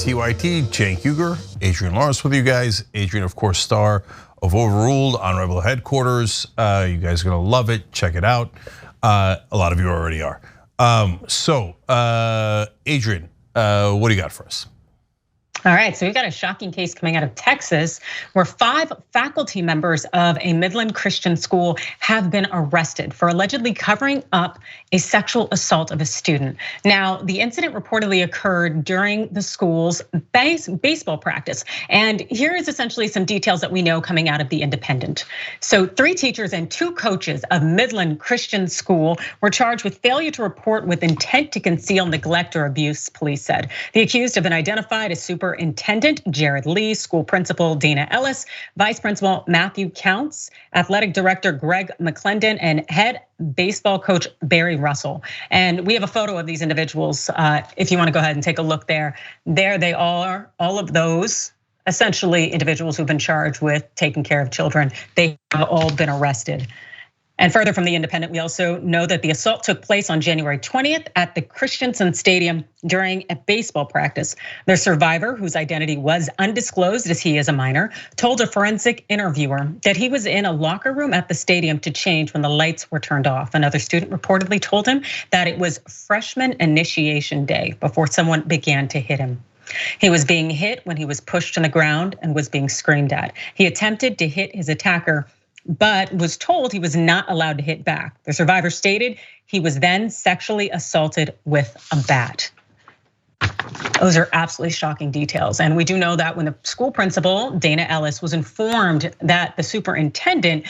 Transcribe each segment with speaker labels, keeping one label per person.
Speaker 1: TYT, Cenk Uygur, Adrian Lawrence with you guys. Adrian, of course, star of Overruled on Rebel Headquarters. You guys are gonna love it, check it out. A lot of you already are. Adrian, what do you got for us?
Speaker 2: All right, so we've got a shocking case coming out of Texas where 5 faculty members of a Midland Christian school have been arrested for allegedly covering up a sexual assault of a student. Now, the incident reportedly occurred during the school's baseball practice. And here is essentially some details that we know coming out of the Independent. So 3 teachers and 2 coaches of Midland Christian School were charged with failure to report with intent to conceal neglect or abuse, police said. The accused have been identified as Superintendent Jared Lee, school principal Dana Ellis, vice principal Matthew Counts, athletic director Greg McClendon, and head baseball coach Barry Russell. And we have a photo of these individuals if you want to go ahead and take a look there. There they are, all of those essentially individuals who've been charged with taking care of children. They have all been arrested. And further from the Independent, we also know that the assault took place on January 20th at the Christensen Stadium during a baseball practice. The survivor, whose identity was undisclosed as he is a minor, told a forensic interviewer that he was in a locker room at the stadium to change when the lights were turned off. Another student reportedly told him that it was freshman initiation day before someone began to hit him. He was being hit when he was pushed to the ground and was being screamed at. He attempted to hit his attacker, but was told he was not allowed to hit back. The survivor stated he was then sexually assaulted with a bat. Those are absolutely shocking details. And we do know that when the school principal, Dana Ellis, was informed that the superintendent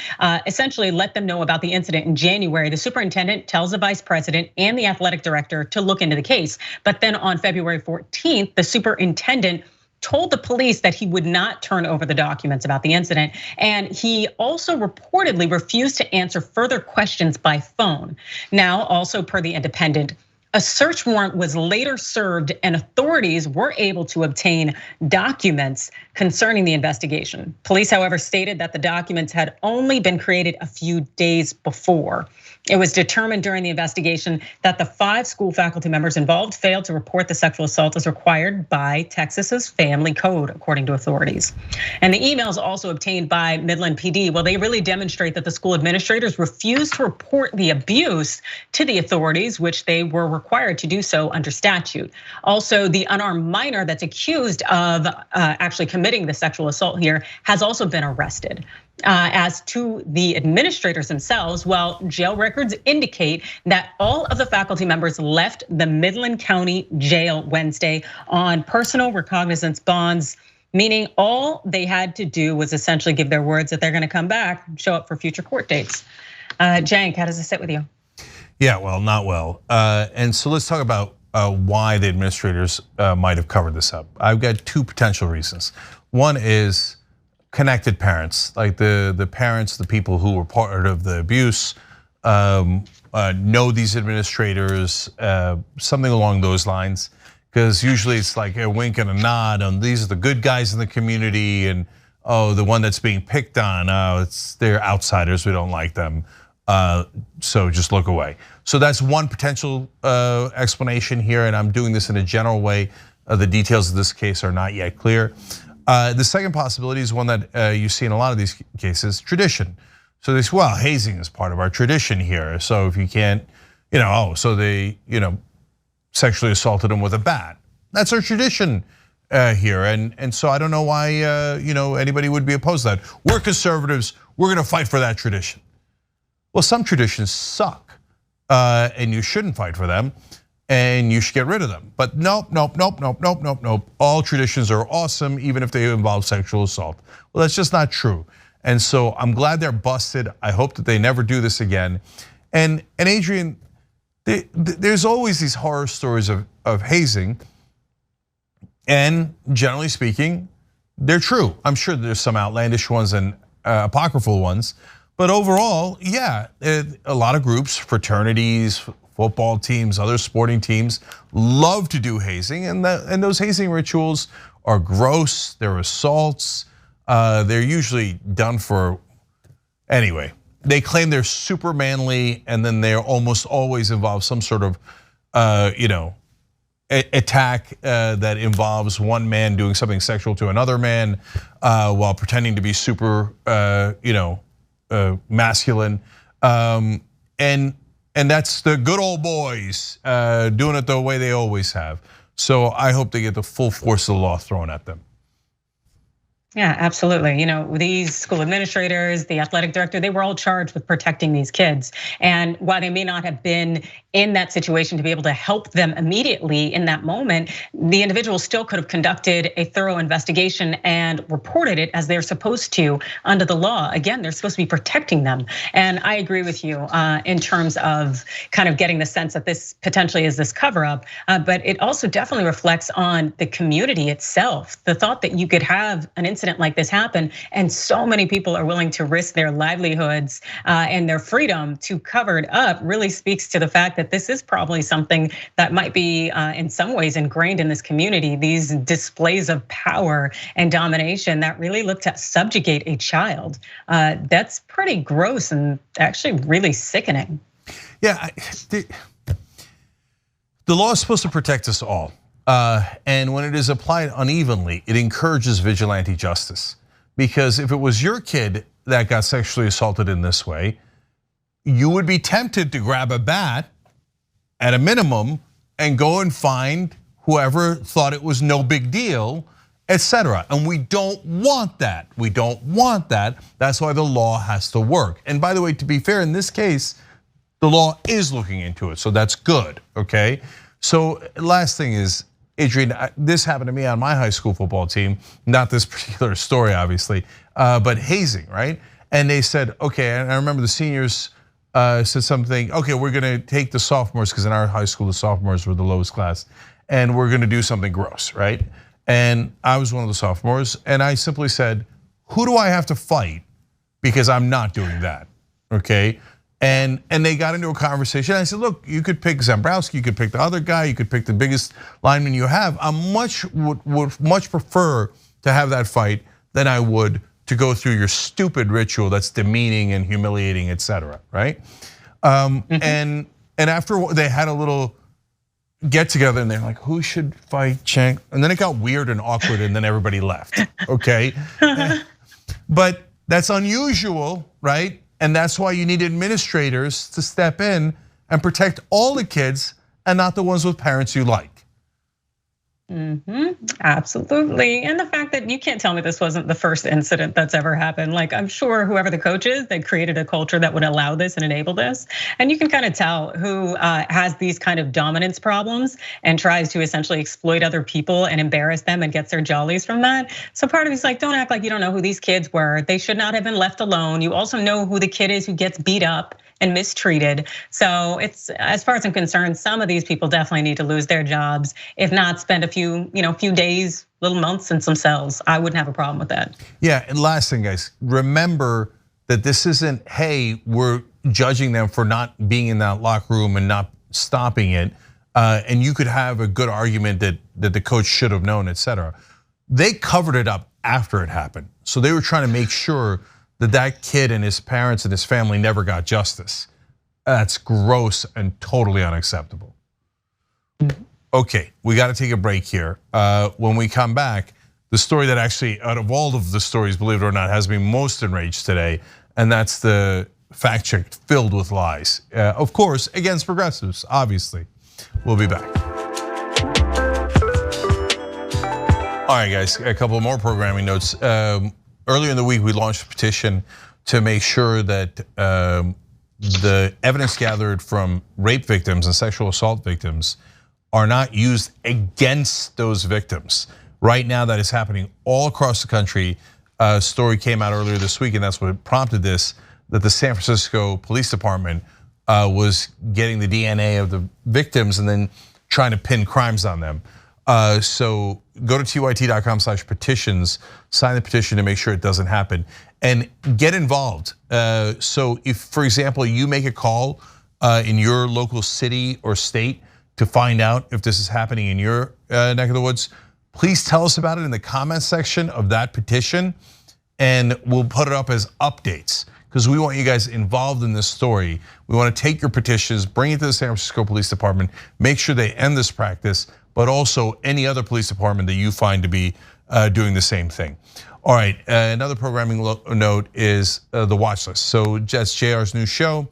Speaker 2: essentially let them know about the incident in January, the superintendent tells the vice president and the athletic director to look into the case. But then on February 14th, the superintendent told the police that he would not turn over the documents about the incident. And he also reportedly refused to answer further questions by phone. Now, also per the Independent, a search warrant was later served and authorities were able to obtain documents concerning the investigation. Police, however, stated that the documents had only been created a few days before. It was determined during the investigation that the 5 school faculty members involved failed to report the sexual assault as required by Texas's family code, according to authorities. And the emails also obtained by Midland PD, well, they really demonstrate that the school administrators refused to report the abuse to the authorities, which they were required to do so under statute. Also, the unarmed minor that's accused of actually committing the sexual assault here has also been arrested. As to the administrators themselves, well, jail records indicate that all of the faculty members left the Midland County Jail Wednesday on personal recognizance bonds, meaning all they had to do was essentially give their words that they're gonna come back, show up for future court dates. Cenk, how does it sit with you?
Speaker 1: Yeah, well, not well. And so let's talk about why the administrators might have covered this up. I've got 2 potential reasons. One is connected parents, like the parents, the people who were part of the abuse, know these administrators, something along those lines. Because usually it's like a wink and a nod on these are the good guys in the community, and the one that's being picked on, they're outsiders, we don't like them. So just look away. So that's one potential explanation here, and I'm doing this in a general way. The details of this case are not yet clear. The second possibility is one that you see in a lot of these cases, tradition. So they say, well, hazing is part of our tradition here. So if you can't, so they, sexually assaulted him with a bat. That's our tradition here. And so I don't know why, anybody would be opposed to that. We're conservatives, we're gonna fight for that tradition. Well, some traditions suck, and you shouldn't fight for them, and you should get rid of them. But nope. All traditions are awesome, even if they involve sexual assault. Well, that's just not true. And so I'm glad they're busted. I hope that they never do this again. And Adrian, there's always these horror stories of hazing, and generally speaking, they're true. I'm sure there's some outlandish ones and apocryphal ones. But overall, yeah, a lot of groups, fraternities, football teams, other sporting teams love to do hazing, and those hazing rituals are gross, they're assaults, they're usually done for, anyway. They claim they're super manly, and then they're almost always involve some sort of attack that involves one man doing something sexual to another man while pretending to be super, masculine, and that's the good old boys doing it the way they always have. So I hope they get the full force of the law thrown at them.
Speaker 2: Yeah, absolutely. These school administrators, the athletic director, they were all charged with protecting these kids. And while they may not have been in that situation to be able to help them immediately in that moment, the individual still could have conducted a thorough investigation and reported it as they're supposed to under the law. Again, they're supposed to be protecting them. And I agree with you in terms of kind of getting the sense that this potentially is this cover up, but it also definitely reflects on the community itself. The thought that you could have an incident like this happen and so many people are willing to risk their livelihoods and their freedom to cover it up really speaks to the fact that this is probably something that might be in some ways ingrained in this community, these displays of power and domination that really look to subjugate a child. That's pretty gross and actually really sickening.
Speaker 1: Yeah, the law is supposed to protect us all. And when it is applied unevenly, it encourages vigilante justice. Because if it was your kid that got sexually assaulted in this way, you would be tempted to grab a bat at a minimum and go and find whoever thought it was no big deal, etc. And we don't want that. We don't want that. That's why the law has to work. And by the way, to be fair, in this case, the law is looking into it, so that's good, okay? So last thing is, Adrian, this happened to me on my high school football team, not this particular story, obviously, but hazing, right? And they said, okay, and I remember the seniors said something, okay, we're gonna take the sophomores, because in our high school, the sophomores were the lowest class, and we're gonna do something gross, right? And I was one of the sophomores, and I simply said, who do I have to fight? Because I'm not doing that, okay? And they got into a conversation. I said, look, you could pick Zambrowski, you could pick the other guy, you could pick the biggest lineman you have. I would much prefer to have that fight than I would to go through your stupid ritual that's demeaning and humiliating, etc. Right? And after they had a little get together, and they're like, who should fight Cenk? And then it got weird and awkward, and then everybody left. Okay, but that's unusual, right? And that's why you need administrators to step in and protect all the kids and not the ones with parents you like.
Speaker 2: Absolutely, and the fact that you can't tell me this wasn't the first incident that's ever happened. Like, I'm sure whoever the coach is, they created a culture that would allow this and enable this. And you can kind of tell who has these kind of dominance problems and tries to essentially exploit other people and embarrass them and gets their jollies from that. So part of it's like, don't act like you don't know who these kids were. They should not have been left alone. You also know who the kid is who gets beat up and mistreated. So it's, as far as I'm concerned, some of these people definitely need to lose their jobs, if not spend a few days, little months in some cells. I wouldn't have a problem with that.
Speaker 1: Yeah, and last thing, guys, remember that this isn't, hey, we're judging them for not being in that locker room and not stopping it. And you could have a good argument that the coach should have known, etc. They covered it up after it happened. So they were trying to make sure that kid and his parents and his family never got justice. That's gross and totally unacceptable. Okay, we got to take a break here. When we come back, the story that actually, out of all of the stories, believe it or not, has me most enraged today, and that's the fact check filled with lies. Of course, against progressives, obviously. We'll be back. All right, guys, a couple more programming notes. Earlier in the week, we launched a petition to make sure that the evidence gathered from rape victims and sexual assault victims are not used against those victims. Right now, that is happening all across the country. A story came out earlier this week, and that's what prompted this, that the San Francisco Police Department was getting the DNA of the victims and then trying to pin crimes on them. So go to tyt.com/petitions, sign the petition to make sure it doesn't happen, and get involved. So if, for example, you make a call in your local city or state to find out if this is happening in your neck of the woods, please tell us about it in the comment section of that petition, and we'll put it up as updates. because we want you guys involved in this story. We want to take your petitions, bring it to the San Francisco Police Department, make sure they end this practice, but also any other police department that you find to be doing the same thing. All right, another programming note is the watch list. So that's JR's new show,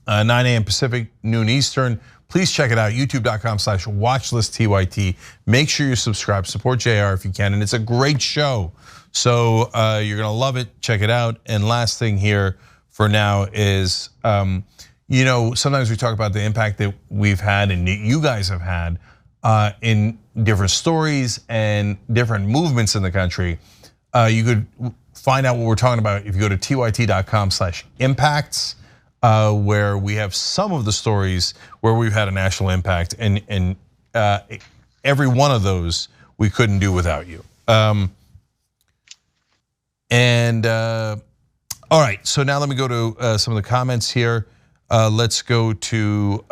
Speaker 1: 9 a.m. Pacific, noon Eastern. Please check it out, youtube.com/watchlistTYT. Make sure you subscribe, support JR if you can, and it's a great show. So you're gonna love it, check it out. And last thing here for now is, sometimes we talk about the impact that we've had and you guys have had in different stories and different movements in the country. You could find out what we're talking about if you go to tyt.com/impacts. Where we have some of the stories where we've had a national impact, and every one of those we couldn't do without you. All right, so now let me go to some of the comments here. Let's go to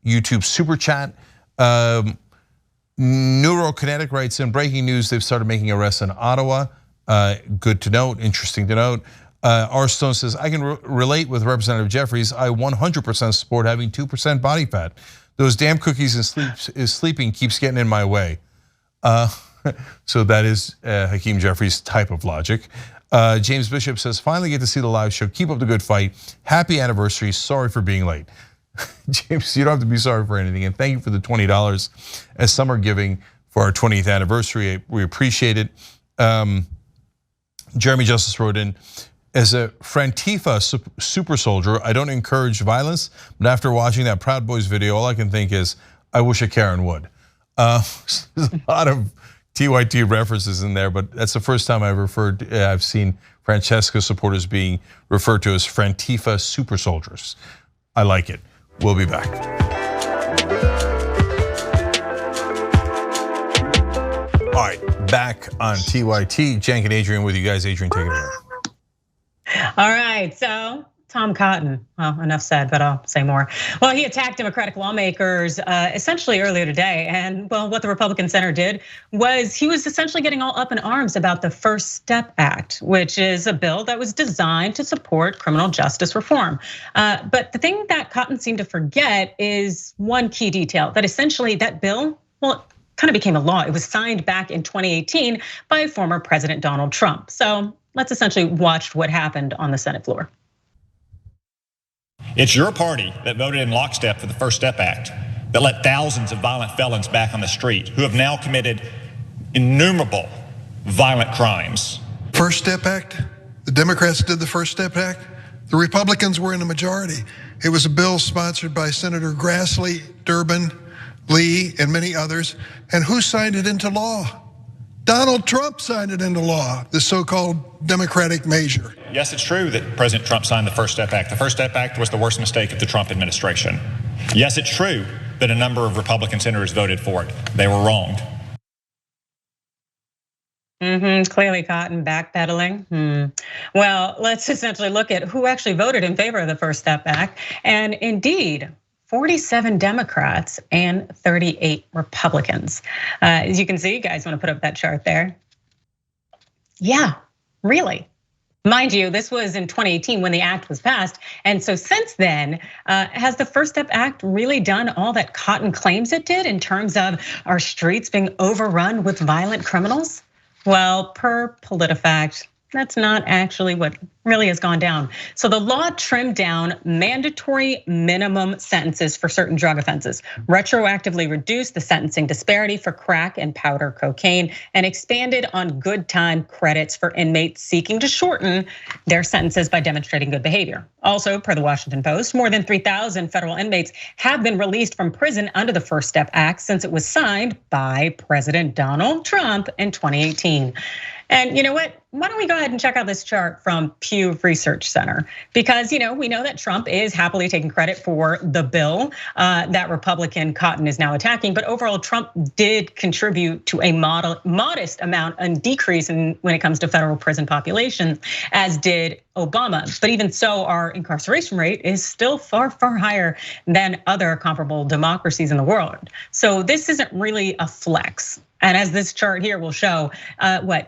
Speaker 1: YouTube Super Chat. Neurokinetic writes in, breaking news, they've started making arrests in Ottawa. Good to note, interesting to note. R. Stone says, I can relate with Representative Jeffries. I 100% support having 2% body fat. Those damn cookies and sleeping keeps getting in my way. So that is Hakeem Jeffries' type of logic. James Bishop says, finally get to see the live show. Keep up the good fight. Happy anniversary. Sorry for being late. James, you don't have to be sorry for anything. And thank you for the $20 as summer giving for our 20th anniversary. We appreciate it. Jeremy Justice wrote in, as a Frantifa super soldier, I don't encourage violence, but after watching that Proud Boys video, all I can think is, I wish a Karen would. There's a lot of TYT references in there, but that's the first time I've seen Francesca supporters being referred to as Frantifa super soldiers. I like it. We'll be back. All right, back on TYT. Cenk and Adrian with you guys. Adrian, take it away.
Speaker 2: All right, so Tom Cotton, well, enough said, but I'll say more. Well, he attacked Democratic lawmakers essentially earlier today. And well, what the Republican Center did was he was essentially getting all up in arms about the First Step Act, which is a bill that was designed to support criminal justice reform. But the thing that Cotton seemed to forget is one key detail, that essentially that bill, well, kind of became a law. It was signed back in 2018 by former President Donald Trump. So let's essentially watch what happened on the Senate floor.
Speaker 3: It's your party that voted in lockstep for the First Step Act that let thousands of violent felons back on the street who have now committed innumerable violent crimes.
Speaker 4: First Step Act, the Democrats did the First Step Act. The Republicans were in the majority. It was a bill sponsored by Senator Grassley, Durbin, Lee, and many others. And who signed it into law? Donald Trump signed it into law, the so-called Democratic measure.
Speaker 3: Yes, it's true that President Trump signed the First Step Act. The First Step Act was the worst mistake of the Trump administration. Yes, it's true that a number of Republican senators voted for it. They were wronged.
Speaker 2: Clearly Cotton backpedaling. Well, let's essentially look at who actually voted in favor of the First Step Act. And indeed, 47 Democrats and 38 Republicans. As you can see, you guys want to put up that chart there. Yeah, really. Mind you, this was in 2018 when the act was passed. And so since then, has the First Step Act really done all that Cotton claims it did in terms of our streets being overrun with violent criminals? Well, per PolitiFact, that's not actually what really has gone down. So the law trimmed down mandatory minimum sentences for certain drug offenses, retroactively reduced the sentencing disparity for crack and powder cocaine, and expanded on good time credits for inmates seeking to shorten their sentences by demonstrating good behavior. Also, per the Washington Post, more than 3,000 federal inmates have been released from prison under the First Step Act since it was signed by President Donald Trump in 2018. And you know what? Why don't we go ahead and check out this chart from Pew Research Center? Because we know that Trump is happily taking credit for the bill that Republican Cotton is now attacking. But overall, Trump did contribute to a modest amount and decrease when it comes to federal prison population, as did Obama. But even so, our incarceration rate is still far, far higher than other comparable democracies in the world. So this isn't really a flex. And as this chart here will show,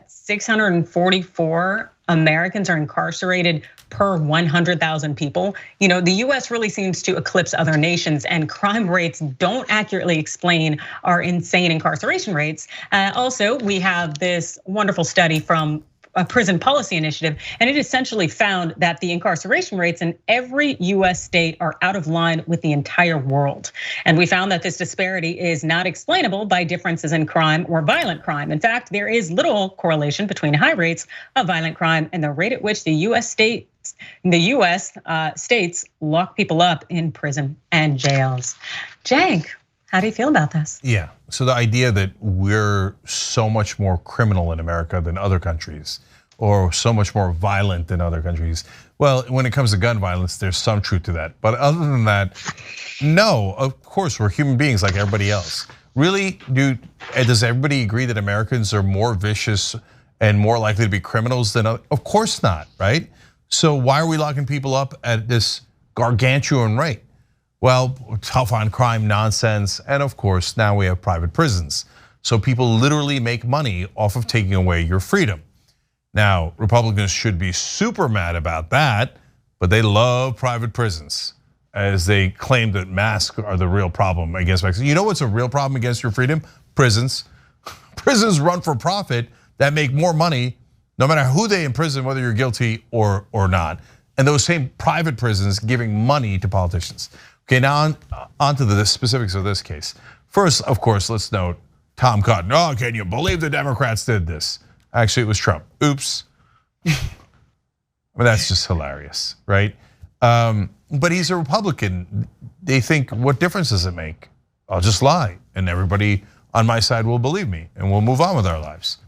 Speaker 2: 644 Americans are incarcerated per 100,000 people. The US really seems to eclipse other nations, and crime rates don't accurately explain our insane incarceration rates. Also, we have this wonderful study from a prison policy initiative, and it essentially found that the incarceration rates in every US state are out of line with the entire world. And we found that this disparity is not explainable by differences in crime or violent crime. In fact, there is little correlation between high rates of violent crime and the rate at which the US states lock people up in prison and jails. Cenk, how do you feel about this?
Speaker 1: Yeah, so the idea that we're so much more criminal in America than other countries, or so much more violent than other countries. Well, when it comes to gun violence, there's some truth to that. But other than that, no, of course, we're human beings like everybody else. Really, does everybody agree that Americans are more vicious and more likely to be criminals than others? Of course not, right? So why are we locking people up at this gargantuan rate? Well, tough on crime nonsense, and of course, now we have private prisons. So people literally make money off of taking away your freedom. Now, Republicans should be super mad about that, but they love private prisons, as they claim that masks are the real problem against Mexico. You know what's a real problem against your freedom? Prisons. Prisons run for profit that make more money, no matter who they imprison, whether you're guilty or not. And those same private prisons giving money to politicians. Okay, now on to the specifics of this case. First, of course, let's note Tom Cotton. Oh, can you believe the Democrats did this? Actually, it was Trump. Oops. Well, that's just hilarious, right? But he's a Republican. They think, what difference does it make? I'll just lie, and everybody on my side will believe me, and we'll move on with our lives.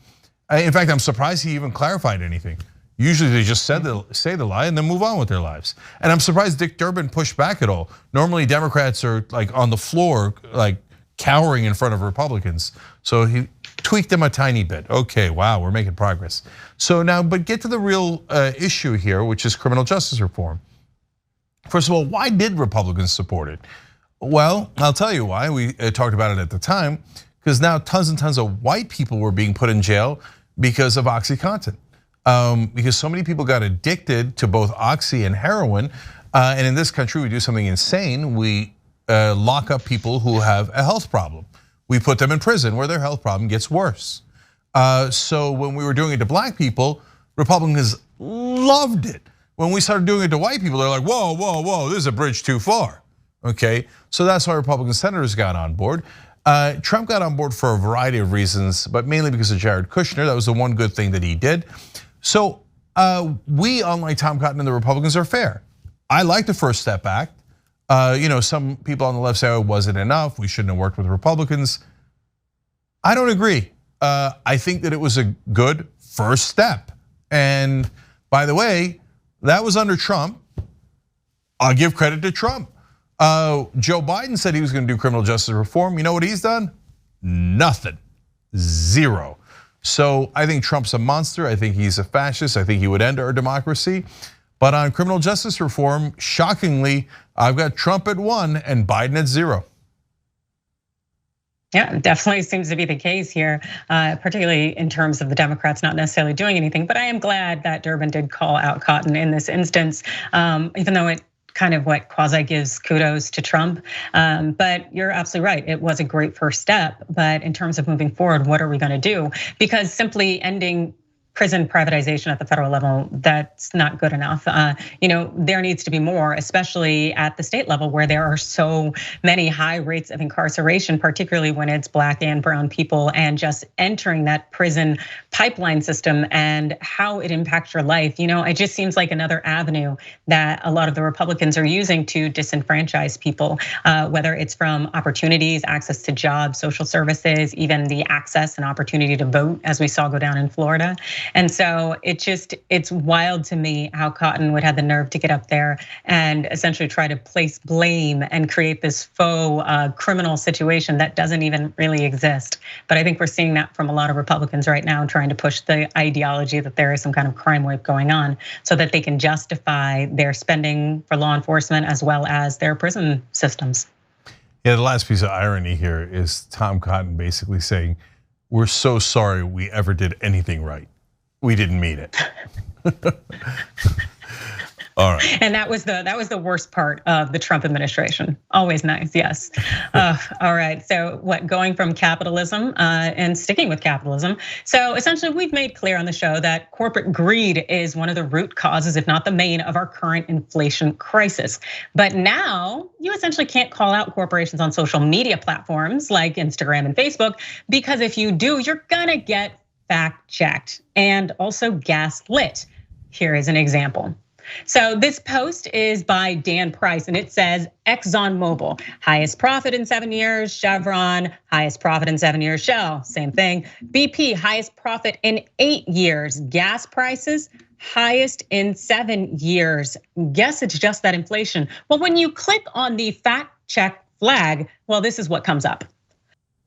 Speaker 1: In fact, I'm surprised he even clarified anything. Usually they just say the lie and then move on with their lives. And I'm surprised Dick Durbin pushed back at all. Normally Democrats are like on the floor, like cowering in front of Republicans. So he tweaked them a tiny bit. Okay, wow, we're making progress. So now, but get to the real issue here, which is criminal justice reform. First of all, why did Republicans support it? Well, I'll tell you why. We talked about it at the time, because now tons and tons of white people were being put in jail because of OxyContin. Because so many people got addicted to both oxy and heroin, and in this country we do something insane. We lock up people who have a health problem. We put them in prison where their health problem gets worse. So when we were doing it to black people, Republicans loved it. When we started doing it to white people, they're like, whoa, whoa, whoa, this is a bridge too far. Okay, so that's why Republican senators got on board. Trump got on board for a variety of reasons, but mainly because of Jared Kushner. That was the one good thing that he did. So we, unlike Tom Cotton and the Republicans, are fair. I like the First Step Act. Some people on the left say, oh, it wasn't enough. We shouldn't have worked with Republicans. I don't agree. I think that it was a good first step. And by the way, that was under Trump. I'll give credit to Trump. Joe Biden said he was gonna do criminal justice reform. You know what he's done? Nothing, zero. So I think Trump's a monster. I think he's a fascist. I think he would end our democracy. But on criminal justice reform, shockingly, I've got Trump at 1 and Biden at 0.
Speaker 2: Yeah, definitely seems to be the case here, particularly in terms of the Democrats not necessarily doing anything. But I am glad that Durbin did call out Cotton in this instance, even though it kind of what quasi gives kudos to Trump. But you're absolutely right. It was a great first step. But in terms of moving forward, what are we going to do? Because simply ending prison privatization at the federal level, that's not good enough. There needs to be more, especially at the state level where there are so many high rates of incarceration, particularly when it's black and brown people, and just entering that prison pipeline system and how it impacts your life. It just seems like another avenue that a lot of the Republicans are using to disenfranchise people, whether it's from opportunities, access to jobs, social services, even the access and opportunity to vote, as we saw go down in Florida. And so it's wild to me how Cotton would have the nerve to get up there and essentially try to place blame and create this faux criminal situation that doesn't even really exist. But I think we're seeing that from a lot of Republicans right now, trying to push the ideology that there is some kind of crime wave going on so that they can justify their spending for law enforcement as well as their prison systems.
Speaker 1: Yeah, the last piece of irony here is Tom Cotton basically saying, we're so sorry we ever did anything right. we didn't mean it. All right.
Speaker 2: And that was the worst part of the Trump administration. Always nice, yes. All right, so going from capitalism and sticking with capitalism. So essentially we've made clear on the show that corporate greed is one of the root causes, if not the main, of our current inflation crisis. But now you essentially can't call out corporations on social media platforms like Instagram and Facebook, because if you do, you're gonna get fact checked and also gaslit. Here is an example. So this post is by Dan Price, and it says ExxonMobil, highest profit in 7 years. Chevron, highest profit in 7 years. Shell, same thing. BP, highest profit in 8 years. Gas prices, highest in 7 years. Guess it's just that inflation. Well, when you click on the fact check flag, well, this is what comes up.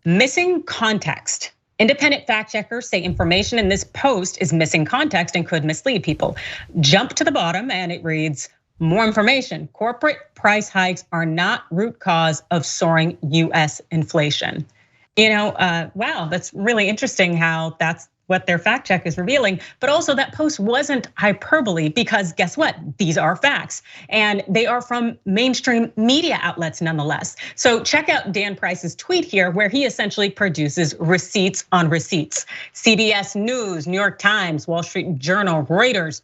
Speaker 2: Missing context. Independent fact checkers say information in this post is missing context and could mislead people. Jump to the bottom and it reads, more information. Corporate price hikes are not root cause of soaring US inflation. Wow, that's really interesting how that's what their fact check is revealing, but also that post wasn't hyperbole, because guess what? These are facts, and they are from mainstream media outlets nonetheless. So check out Dan Price's tweet here, where he essentially produces receipts on receipts. CBS News, New York Times, Wall Street Journal, Reuters.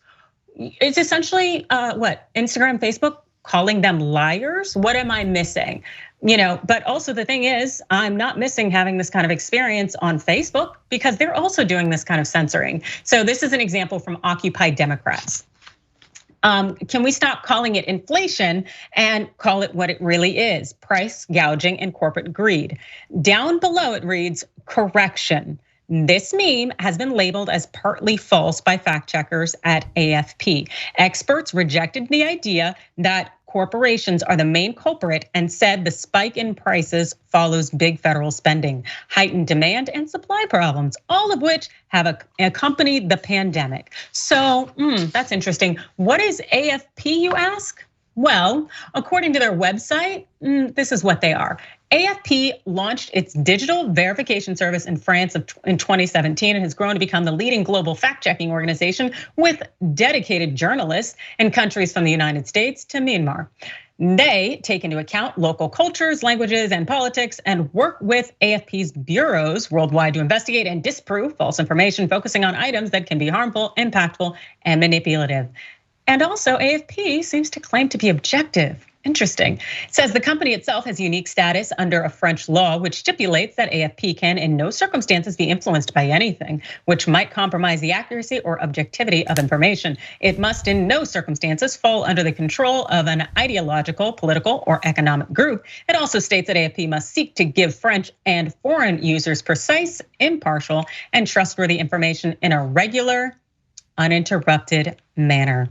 Speaker 2: It's essentially Instagram, Facebook, calling them liars? What am I missing? But also the thing is, I'm not missing having this kind of experience on Facebook, because they're also doing this kind of censoring. So this is an example from Occupy Democrats. Can we stop calling it inflation and call it what it really is? Price gouging and corporate greed. Down below it reads, correction. This meme has been labeled as partly false by fact checkers at AFP. Experts rejected the idea that corporations are the main culprit and said the spike in prices follows big federal spending, heightened demand and supply problems, all of which have accompanied the pandemic. So that's interesting. What is AFP, you ask? Well, according to their website, this is what they are. AFP launched its digital verification service in France in 2017 and has grown to become the leading global fact-checking organization with dedicated journalists in countries from the United States to Myanmar. They take into account local cultures, languages, and politics, and work with AFP's bureaus worldwide to investigate and disprove false information, focusing on items that can be harmful, impactful, and manipulative. And also, AFP seems to claim to be objective. Interesting. It says the company itself has unique status under a French law, which stipulates that AFP can in no circumstances be influenced by anything which might compromise the accuracy or objectivity of information. It must in no circumstances fall under the control of an ideological, political, or economic group. It also states that AFP must seek to give French and foreign users precise, impartial, and trustworthy information in a regular, uninterrupted manner.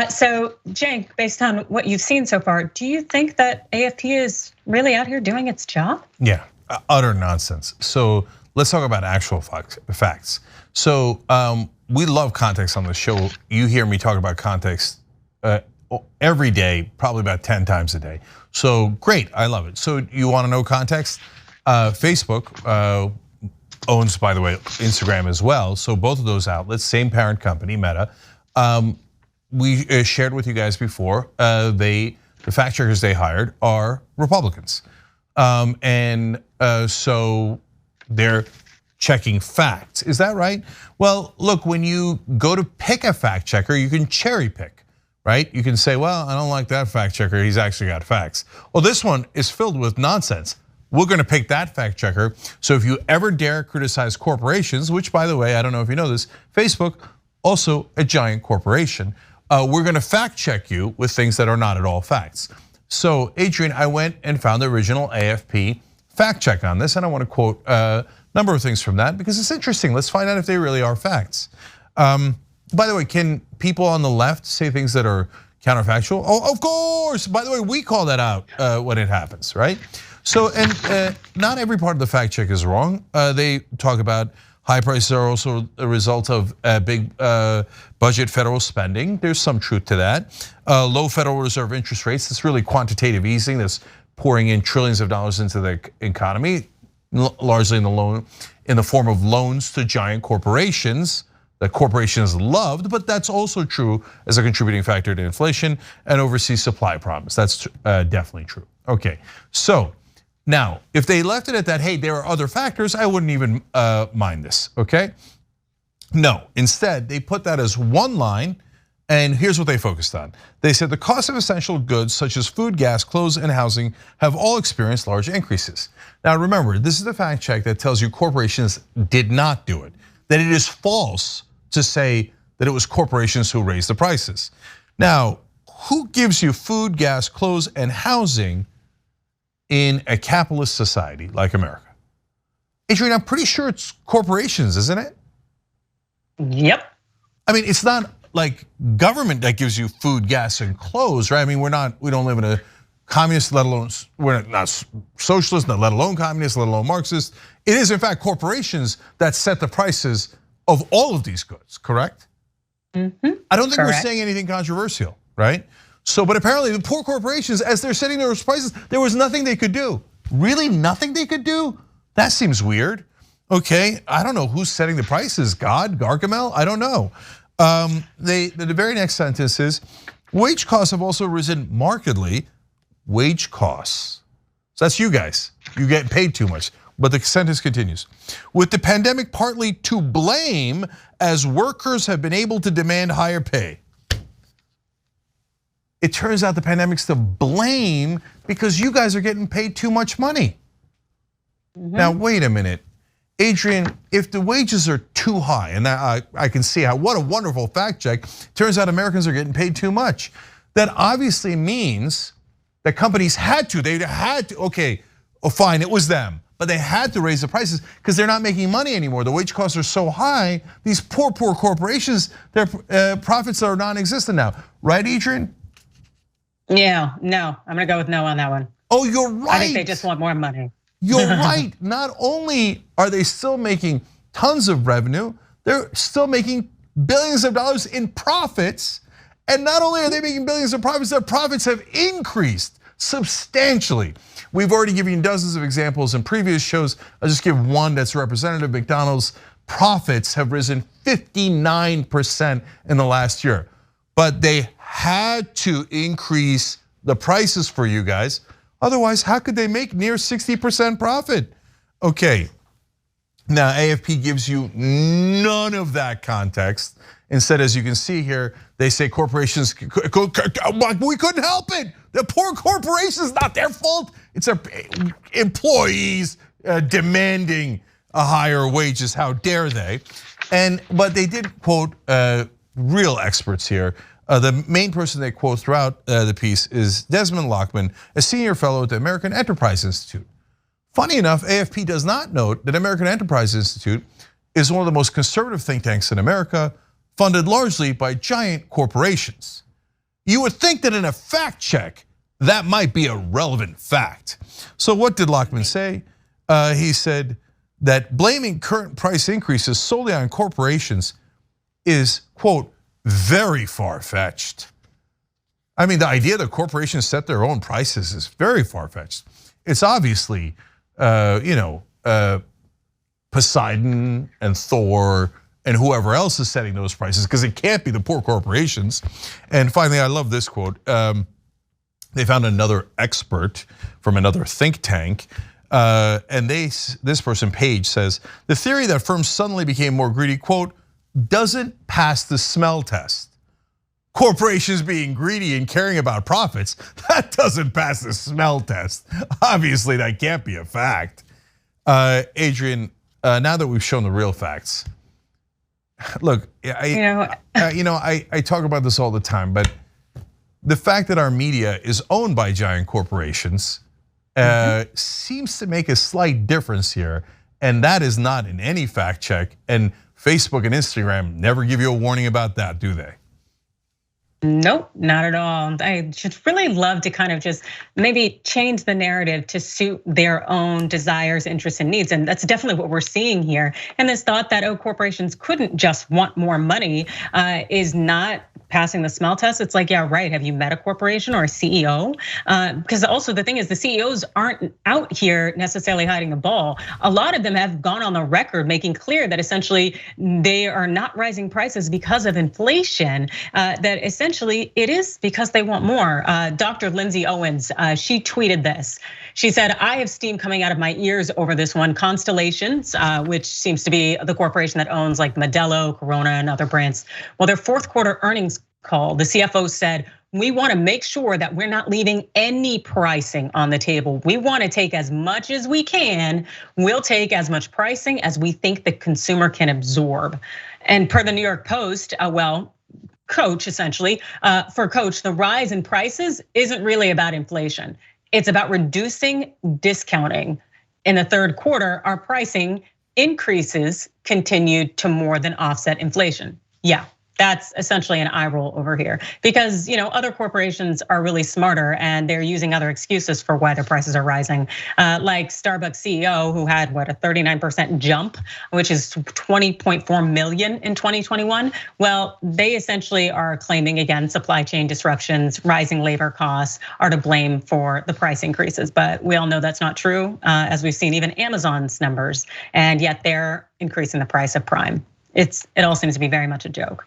Speaker 2: So Cenk, based on what you've seen so far, do you think that AFP is really out here doing its job?
Speaker 1: Yeah, utter nonsense. So let's talk about actual facts. So we love context on the show. You hear me talk about context every day, probably about 10 times a day. So great, I love it. So you want to know context? Facebook owns, by the way, Instagram as well. So both of those outlets, same parent company, Meta. We shared with you guys before, the fact checkers they hired are Republicans. And so they're checking facts, is that right? Well, look, when you go to pick a fact checker, you can cherry pick, right? You can say, well, I don't like that fact checker, he's actually got facts. Well, this one is filled with nonsense. We're gonna pick that fact checker. So if you ever dare criticize corporations, which by the way, I don't know if you know this, Facebook, also a giant corporation, we're gonna fact check you with things that are not at all facts. So Adrian, I went and found the original AFP fact check on this, and I wanna quote a number of things from that because it's interesting. Let's find out if they really are facts. By the way, can people on the left say things that are counterfactual? Oh, of course, by the way, we call that out when it happens, right? So, and not every part of the fact check is wrong. They talk about high prices are also a result of big budget federal spending. There's some truth to that. Low Federal Reserve interest rates, it's really quantitative easing that's pouring in trillions of dollars into the economy, largely in the form of loans to giant corporations. that corporations loved, but that's also true as a contributing factor to inflation and overseas supply problems. That's definitely true. Okay, so now if they left it at that, hey, there are other factors, I wouldn't even mind this, okay? No, instead they put that as one line, and here's what they focused on. They said the cost of essential goods such as food, gas, clothes, and housing have all experienced large increases. Now remember, this is the fact check that tells you corporations did not do it, that it is false to say that it was corporations who raised the prices. Now, who gives you food, gas, clothes, and housing in a capitalist society like America? Adrian, I'm pretty sure it's corporations, isn't it?
Speaker 2: Yep.
Speaker 1: I mean, it's not like government that gives you food, gas, and clothes, right? I mean, we don't live in a communist, let alone, we're not socialist, let alone communist, let alone Marxist. It is in fact corporations that set the prices of all of these goods, correct? I don't think we're saying anything controversial, right? So, but apparently the poor corporations, as they're setting those prices, there was nothing they could do. Really, nothing they could do? That seems weird. Okay, I don't know who's setting the prices, God, Gargamel, I don't know. The very next sentence is, wage costs have also risen markedly. Wage costs, so that's you guys, you get paid too much. But the sentence continues, with the pandemic partly to blame as workers have been able to demand higher pay. It turns out the pandemic's to blame because you guys are getting paid too much money. Now, wait a minute. Adrian, if the wages are too high, and I can see how, what a wonderful fact check, turns out Americans are getting paid too much. That obviously means that companies had to, okay, fine, it was them, but they had to raise the prices because they're not making money anymore. The wage costs are so high, these poor corporations, their profits are non-existent now. Right, Adrian?
Speaker 2: Yeah, no, I'm gonna go with no on that one.
Speaker 1: Oh, you're right.
Speaker 2: I think they just want more money.
Speaker 1: You're right. Not only are they still making tons of revenue, they're still making billions of dollars in profits. And not only are they making billions of profits, their profits have increased substantially. We've already given you dozens of examples in previous shows. I'll just give one that's representative. McDonald's profits have risen 59% in the last year. But they had to increase the prices for you guys. Otherwise, how could they make near 60% profit? Okay, now AFP gives you none of that context. Instead, as you can see here, they say corporations, we couldn't help it. The poor corporations, not their fault. It's their employees demanding a higher wages, how dare they? But they did quote real experts here. The main person they quote throughout the piece is Desmond Lockman, a senior fellow at the American Enterprise Institute. Funny enough, AFP does not note that American Enterprise Institute is one of the most conservative think tanks in America, funded largely by giant corporations. You would think that in a fact check, that might be a relevant fact. So what did Lockman say? He said that blaming current price increases solely on corporations is, quote, very far-fetched. I mean, the idea that corporations set their own prices is very far-fetched. It's obviously, Poseidon and Thor and whoever else is setting those prices, because it can't be the poor corporations. And finally, I love this quote. They found another expert from another think tank, and this person, Page, says, the theory that firms suddenly became more greedy, quote, doesn't pass the smell test. Corporations being greedy and caring about profits, that doesn't pass the smell test. Obviously, that can't be a fact. Adrian, now that we've shown the real facts, look, I talk about this all the time, but the fact that our media is owned by giant corporations seems to make a slight difference here, and that is not in any fact check. And Facebook and Instagram never give you a warning about that, do they?
Speaker 2: Nope, not at all. I should really love to kind of just maybe change the narrative to suit their own desires, interests, and needs. And that's definitely what we're seeing here. And this thought that, corporations couldn't just want more money is not passing the smell test, it's like, yeah, right. Have you met a corporation or a CEO? Because also the thing is, the CEOs aren't out here necessarily hiding the ball. A lot of them have gone on the record making clear that essentially they are not rising prices because of inflation. That essentially it is because they want more. Dr. Lindsay Owens, she tweeted this. She said, "I have steam coming out of my ears over this one. Constellations, which seems to be the corporation that owns like Modelo, Corona, and other brands. Well, their fourth quarter earnings call, the CFO said, we want to make sure that we're not leaving any pricing on the table. We want to take as much as we can. We'll take as much pricing as we think the consumer can absorb." And per the New York Post, well, Coach essentially, for Coach, the rise in prices isn't really about inflation. It's about reducing discounting. In the third quarter, our pricing increases continued to more than offset inflation. Yeah, that's essentially an eye roll over here, because other corporations are really smarter and they're using other excuses for why their prices are rising. Like Starbucks CEO, who had a 39% jump, which is 20.4 million in 2021. Well, they essentially are claiming, again, supply chain disruptions, rising labor costs are to blame for the price increases. But we all know that's not true, as we've seen even Amazon's numbers, and yet they're increasing the price of Prime. It all seems to be very much a joke.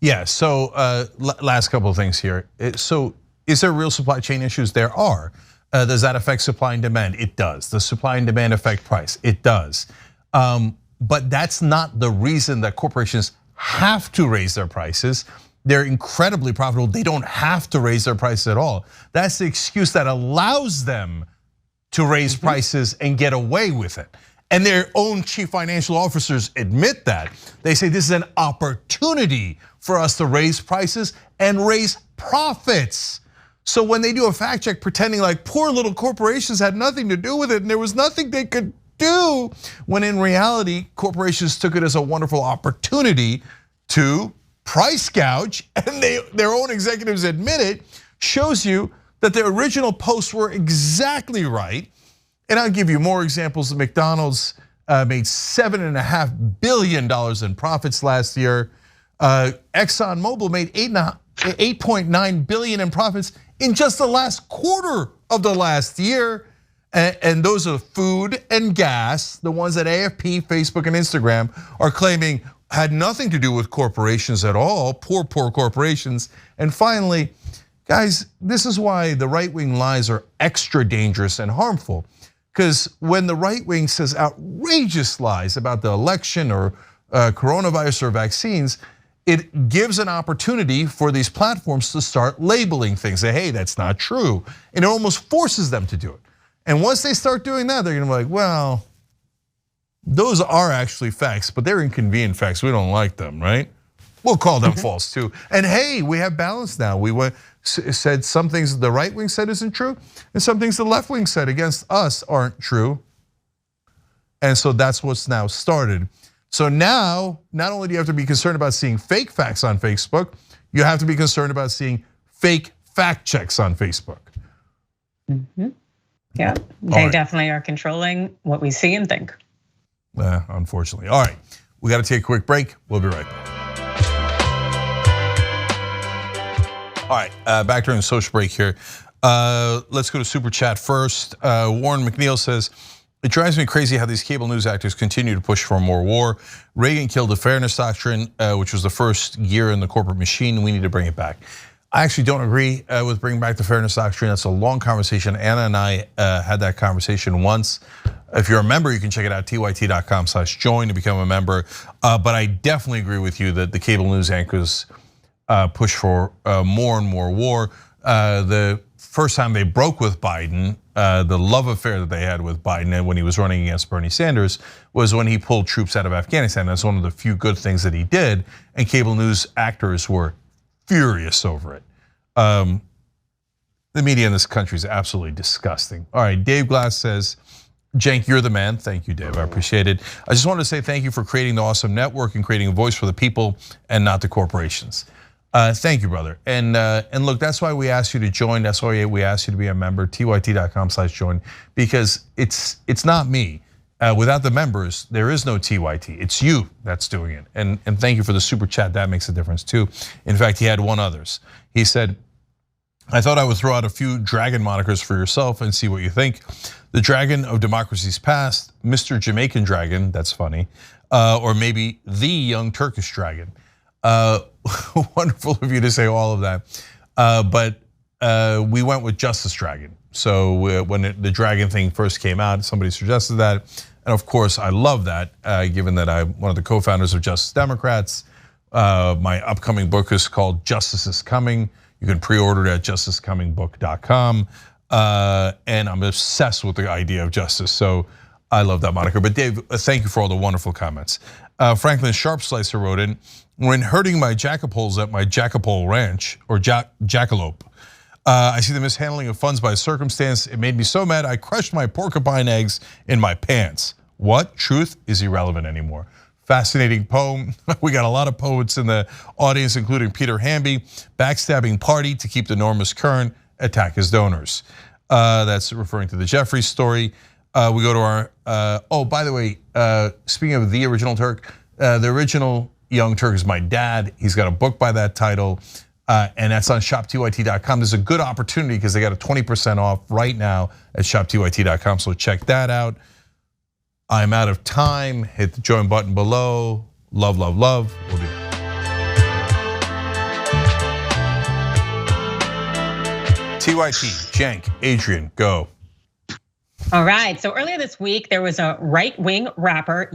Speaker 1: Yeah, so last couple of things here. So is there real supply chain issues? There are. Does that affect supply and demand? It does. Does supply and demand affect price? It does. But that's not the reason that corporations have to raise their prices. They're incredibly profitable. They don't have to raise their prices at all. That's the excuse that allows them to raise prices and get away with it. And their own chief financial officers admit that. They say this is an opportunity for us to raise prices and raise profits. So when they do a fact check pretending like poor little corporations had nothing to do with it and there was nothing they could do, when in reality, corporations took it as a wonderful opportunity to price gouge, and their own executives admit it, shows you that the original posts were exactly right. And I'll give you more examples. McDonald's made $7.5 billion in profits last year. ExxonMobil made $8.9 billion in profits in just the last quarter of the last year. And those are food and gas, the ones that AFP, Facebook, and Instagram are claiming had nothing to do with corporations at all, poor corporations. And finally, guys, this is why the right-wing lies are extra dangerous and harmful. Because when the right wing says outrageous lies about the election or coronavirus or vaccines, it gives an opportunity for these platforms to start labeling things. Say, hey, that's not true. And it almost forces them to do it. And once they start doing that, they're gonna be like, well, those are actually facts, but they're inconvenient facts. We don't like them, right? We'll call them false too. And hey, we have balance now. We said some things the right wing said isn't true, and some things the left wing said against us aren't true. And so that's what's now started. So now, not only do you have to be concerned about seeing fake facts on Facebook, you have to be concerned about seeing fake fact checks on Facebook.
Speaker 2: Yeah, they definitely are controlling what we see and think.
Speaker 1: Unfortunately. All right, we got to take a quick break. We'll be right back. All right, back during the social break here. Let's go to Super Chat first. Warren McNeil says, it drives me crazy how these cable news actors continue to push for more war. Reagan killed the fairness doctrine, which was the first gear in the corporate machine. We need to bring it back. I actually don't agree with bringing back the fairness doctrine. That's a long conversation. Anna and I had that conversation once. If you're a member, you can check it out, tyt.com/join to become a member. But I definitely agree with you that the cable news anchors push for more and more war. The first time they broke with Biden, the love affair that they had with Biden when he was running against Bernie Sanders was when he pulled troops out of Afghanistan. That's one of the few good things that he did, and cable news actors were furious over it. The media in this country is absolutely disgusting. All right, Dave Glass says, Cenk, you're the man. Thank you, Dave, I appreciate it. I just wanted to say thank you for creating the awesome network and creating a voice for the people and not the corporations. Thank you, brother. And look, that's why we asked you to join. That's why we asked you to be a member, tyt.com/join, because it's not me. Without the members, there is no TYT. It's you that's doing it. And thank you for the super chat. That makes a difference too. In fact, he had one others. He said, I thought I would throw out a few dragon monikers for yourself and see what you think. The Dragon of Democracy's Past, Mr. Jamaican Dragon, that's funny, or maybe the Young Turkish Dragon. Wonderful of you to say all of that. But we went with Justice Dragon. So when the dragon thing first came out, somebody suggested that. And of course, I love that, given that I'm one of the co-founders of Justice Democrats. My upcoming book is called Justice is Coming. You can pre-order it at justicecomingbook.com. And I'm obsessed with the idea of justice. So I love that moniker. But Dave, thank you for all the wonderful comments. Franklin Sharpslicer wrote in, when herding my jackapoles at my jackapole ranch, or jackalope, I see the mishandling of funds by circumstance. It made me so mad I crushed my porcupine eggs in my pants. What? Truth is irrelevant anymore. Fascinating poem. We got a lot of poets in the audience, including Peter Hamby. Backstabbing party to keep the norms current, attack his donors. That's referring to the Jeffries story. We go to our, oh, by the way, speaking of the original Turk, the original Young Turk is my dad. He's got a book by that title. And that's on shoptyt.com. There's a good opportunity because they got a 20% off right now at shoptyt.com. So check that out. I'm out of time. Hit the join button below. Love, love, love. We'll be back. TYT, Cenk, Adrian, go.
Speaker 2: All right, so earlier this week, there was a right-wing rapper,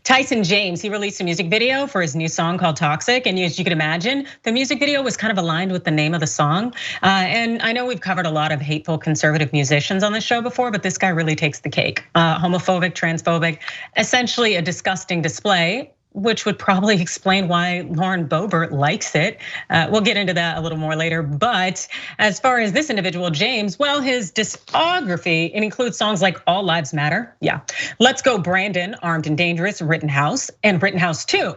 Speaker 2: Tyson James. He released a music video for his new song called Toxic. And as you can imagine, the music video was kind of aligned with the name of the song. And I know we've covered a lot of hateful conservative musicians on this show before, but this guy really takes the cake. Homophobic, transphobic, essentially a disgusting display, which would probably explain why Lauren Boebert likes it. We'll get into that a little more later. But as far as this individual, James, well, his discography, it includes songs like All Lives Matter, Let's Go Brandon, Armed and Dangerous, Rittenhouse, and Rittenhouse 2.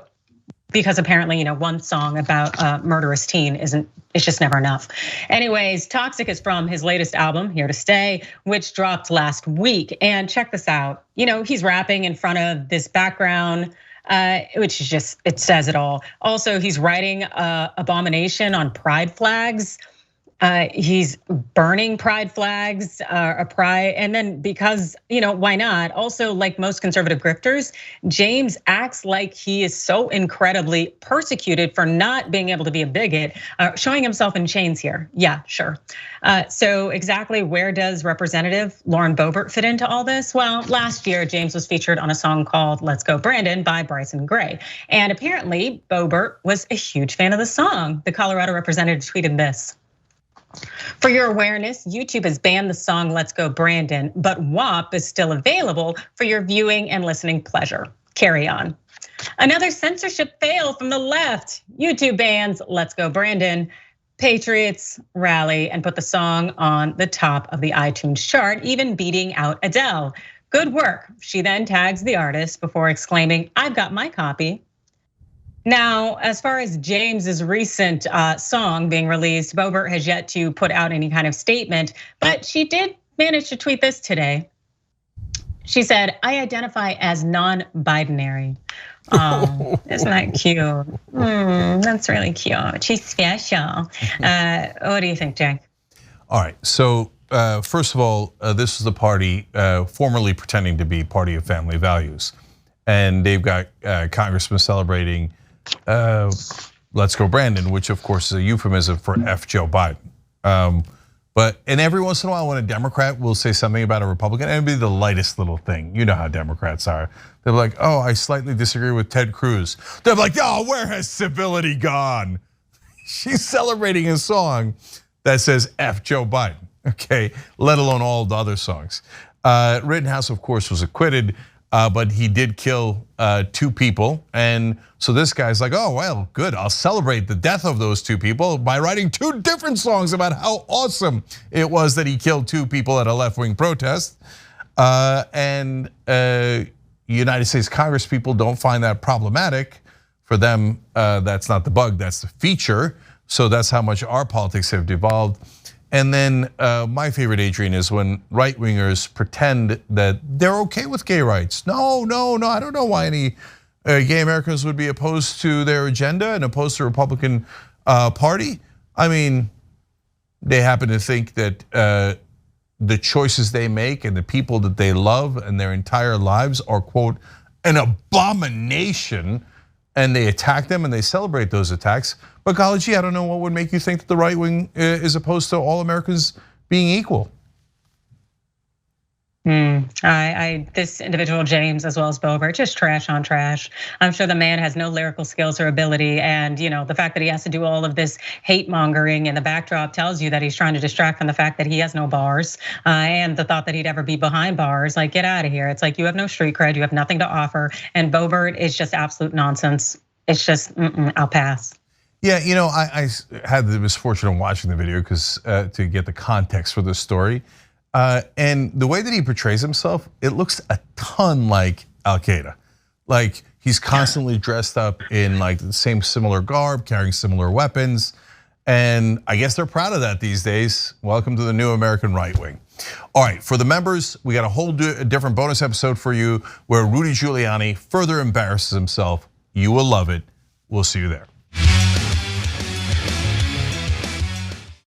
Speaker 2: Because apparently, one song about a murderous teen it's just never enough. Anyways, Toxic is from his latest album, Here to Stay, which dropped last week. And check this out, he's rapping in front of this background, which is just, it says it all. Also, he's writing abomination on pride flags. He's burning pride flags, a pride, and then because, why not? Also, like most conservative grifters, James acts like he is so incredibly persecuted for not being able to be a bigot, showing himself in chains here. Yeah, sure. So exactly where does Representative Lauren Boebert fit into all this? Well, last year, James was featured on a song called Let's Go Brandon by Bryson Gray. And apparently, Boebert was a huge fan of the song. The Colorado representative tweeted this. For your awareness, YouTube has banned the song Let's Go Brandon, but WAP is still available for your viewing and listening pleasure. Carry on. Another censorship fail from the left. YouTube bans Let's Go Brandon. Patriots rally and put the song on the top of the iTunes chart, even beating out Adele. Good work. She then tags the artist before exclaiming, I've got my copy. Now, as far as James's recent song being released, Boebert has yet to put out any kind of statement, but she did manage to tweet this today. She said, I identify as non-binary. Oh, isn't that cute? That's really cute. She's special. What do you think, Cenk?
Speaker 1: All right, so first of all, this is the party formerly pretending to be Party of Family Values. And they've got congressmen celebrating Let's Go Brandon, which of course is a euphemism for F Joe Biden. And every once in a while when a Democrat will say something about a Republican, it'll be the lightest little thing. You know how Democrats are. They're like, oh, I slightly disagree with Ted Cruz. They're like, oh, where has civility gone? She's celebrating a song that says F Joe Biden, okay? Let alone all the other songs. Rittenhouse, of course, was acquitted. But he did kill 2 people. And so this guy's like, oh, well, good. I'll celebrate the death of those 2 people by writing 2 different songs about how awesome it was that he killed 2 people at a left-wing protest. And United States Congress people don't find that problematic. For them, that's not the bug, that's the feature. So that's how much our politics have devolved. And then my favorite, Adrian, is when right-wingers pretend that they're okay with gay rights. No, I don't know why any gay Americans would be opposed to their agenda and opposed to the Republican Party. I mean, they happen to think that the choices they make and the people that they love and their entire lives are, quote, an abomination, and they attack them and they celebrate those attacks. But golly gee, I don't know what would make you think that the right wing is opposed to all Americans being equal.
Speaker 2: This individual, James, as well as Boebert, just trash on trash. I'm sure the man has no lyrical skills or ability, and the fact that he has to do all of this hate mongering in the backdrop tells you that he's trying to distract from the fact that he has no bars and the thought that he'd ever be behind bars. Like, get out of here! It's like you have no street cred, you have nothing to offer, and Boebert is just absolute nonsense. It's just, I'll pass.
Speaker 1: Yeah, I had the misfortune of watching the video because to get the context for this story. And the way that he portrays himself, it looks a ton like Al-Qaeda. Like he's constantly dressed up in like the same similar garb, carrying similar weapons. And I guess they're proud of that these days. Welcome to the new American right wing. All right, for the members, we got a whole different bonus episode for you where Rudy Giuliani further embarrasses himself. You will love it. We'll see you there.